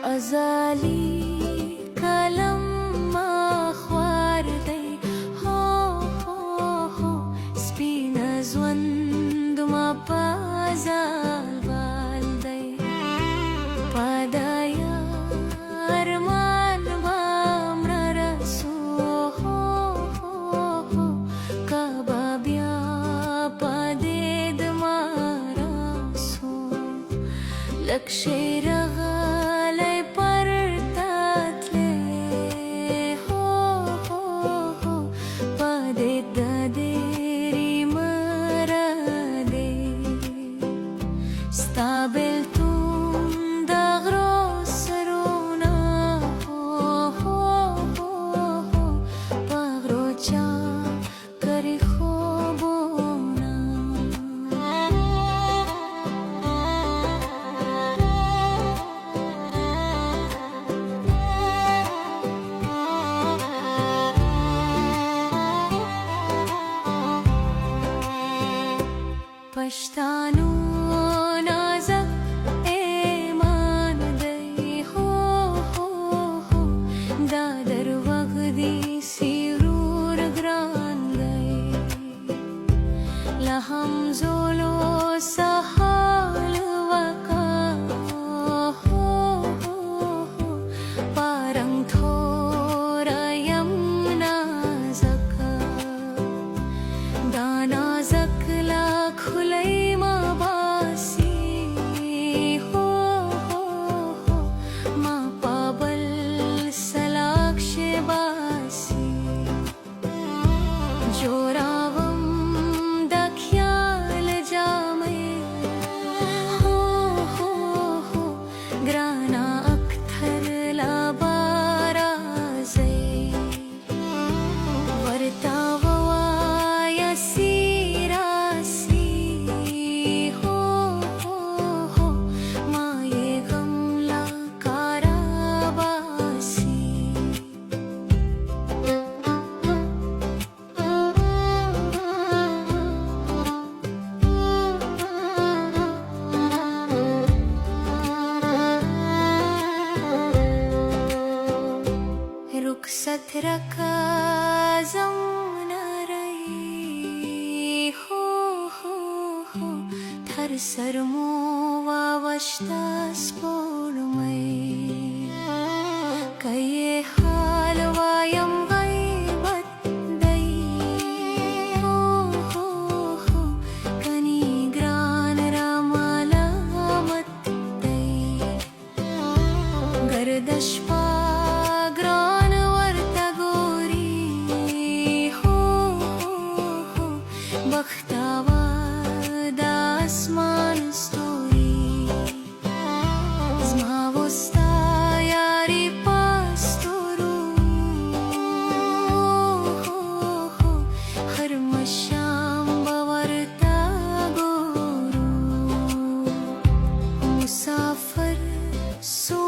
أزالي كلام خوار دی هو سپین ژوند ما پازال بال دی پدایا ارمان بامر رسو کبا بیا پدید مارسو لکشی رغلی پرتاتلی پدید دادیری مرده ستا بیلتون دغرو سرونا پغرو چا کری خوبونا پشتانو نازک ایمان دی دا در وغدی سیرور گران دی لهم زولو سحال وکا پارنگ تھورا یم نازکا دا نازک لا کھلئی ما باسی ما پابل سلاکش باسی جوراوم دا خیال جامے گرانا اکتھر لابارا زی ورتاوا یا سیراسی ما یہ غملا کارا باسی رخصت رکھا زمنا رئی تھر سرمو واوشتا سپوڑمئی کئی حال وایم غیبت دی کنی گران را ملامت دی گردش پا گران ورتا گوری بختاوا دا اسمان ستوری زما وستا یاری پاستورو هر مشام باورتا گورو مسافر سو